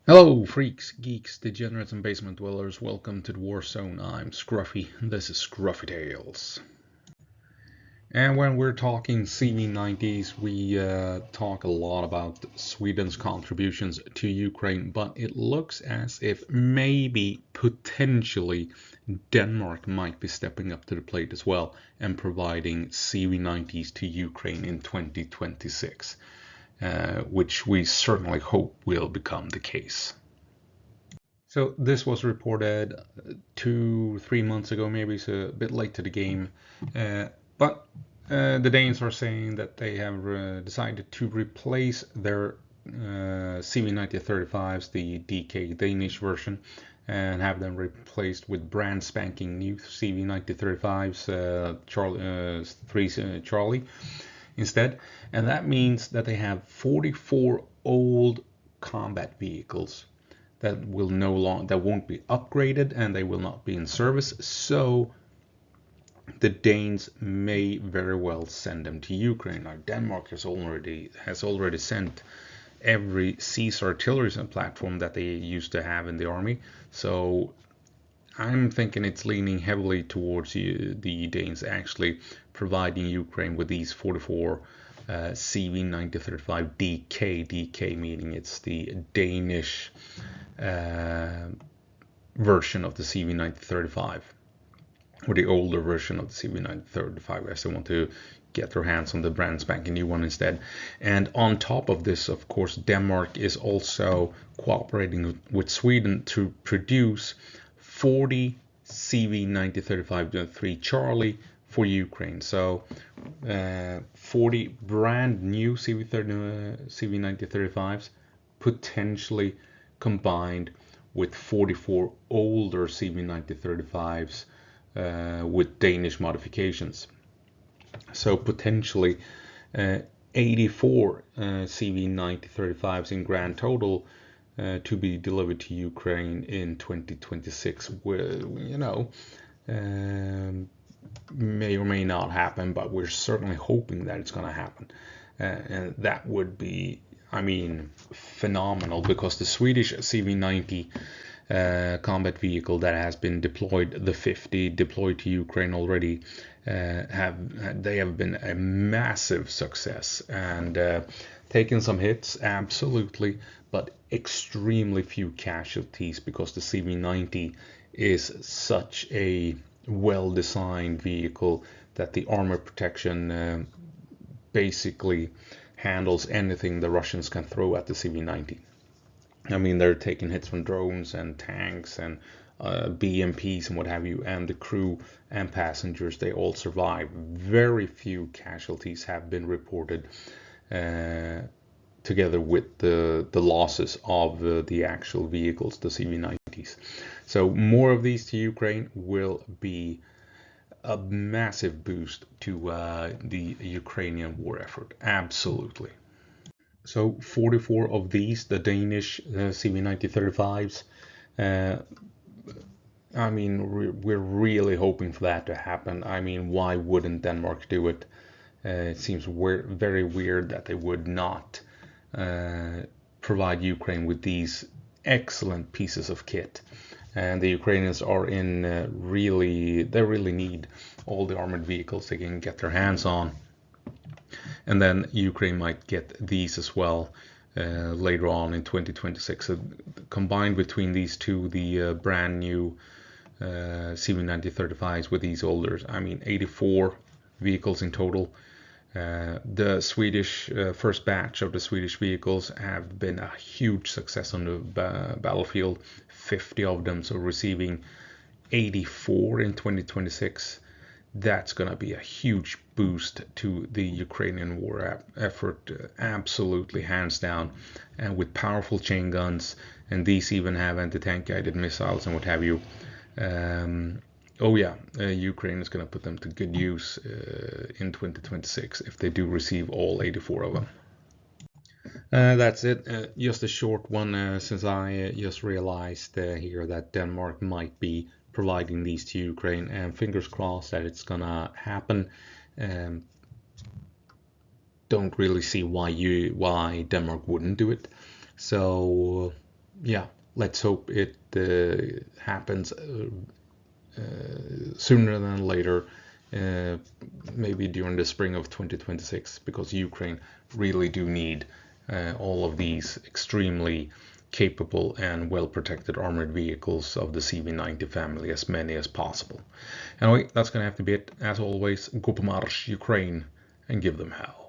Hello, freaks, geeks, degenerates, and basement dwellers. Welcome to the War Zone. I'm Scruffy. This is Skruffytalez. And when we're talking CV90s, we talk a lot about Sweden's contributions to Ukraine, but it looks as if maybe, potentially, Denmark might be stepping up to the plate as well and providing CV90s to Ukraine in 2026. Which we certainly hope will become the case. So this was reported 2-3 months ago, maybe, so a bit late to the game. But the Danes are saying that they have decided to replace their CV9035s, the DK Danish version, and have them replaced with brand spanking new CV9035s, Charlie instead. And that means that they have 44 old combat vehicles that won't be upgraded, and they will not be in service. So the Danes may very well send them to Ukraine. Now Denmark has already sent every Caesar artillery platform that they used to have in the army. So I'm thinking it's leaning heavily towards the Danes actually providing Ukraine with these 44 CV9035 DK meaning it's the Danish version of the CV9035, or the older version of the CV9035, as they want to get their hands on the brand spanking new one instead. And on top of this, of course, Denmark is also cooperating with Sweden to produce 40 CV9035-3 Charlie for Ukraine. So 40 brand new CV9035s potentially combined with 44 older CV9035s with Danish modifications. So potentially 84 CV9035s in grand total to be delivered to Ukraine in 2026. May or may not happen, but we're certainly hoping that it's going to happen. And that would be, phenomenal, because the Swedish CV90 combat vehicle that has been deployed, the 50 deployed to Ukraine already, have been a massive success and taken some hits, absolutely, but extremely few casualties, because the CV90 is such a well-designed vehicle that the armor protection basically handles anything the Russians can throw at the CV90. They're taking hits from drones and tanks and BMPs and what have you, and the crew and passengers, they all survive. Very few casualties have been reported, together with the losses of the actual vehicles, the CV90s. So more of these to Ukraine will be a massive boost to the Ukrainian war effort. Absolutely. So 44 of these, the Danish CV9035s, we're really hoping for that to happen. Why wouldn't Denmark do it? It seems very weird that they would not provide Ukraine with these excellent pieces of kit. And the Ukrainians are they really need all the armored vehicles they can get their hands on. And then Ukraine might get these as well later on in 2026. So combined between these two, the brand new CV9035s with these older, 84 vehicles in total. The Swedish first batch of the Swedish vehicles have been a huge success on the battlefield, 50 of them, so receiving 84 in 2026. That's going to be a huge boost to the Ukrainian war effort, absolutely, hands down. And with powerful chain guns, and these even have anti-tank guided missiles and what have you. Ukraine is going to put them to good use in 2026 if they do receive all 84 of them. That's it. Just a short one, since I just realized here that Denmark might be providing these to Ukraine, and fingers crossed that it's gonna happen. Don't really see why Denmark wouldn't do it. So yeah, let's hope it happens sooner than later, uh, maybe during the spring of 2026, because Ukraine really do need all of these extremely capable and well protected armored vehicles of the CV90 family, as many as possible. Anyway, that's gonna have to be it. As always, go på marsch, Ukraine, and give them hell.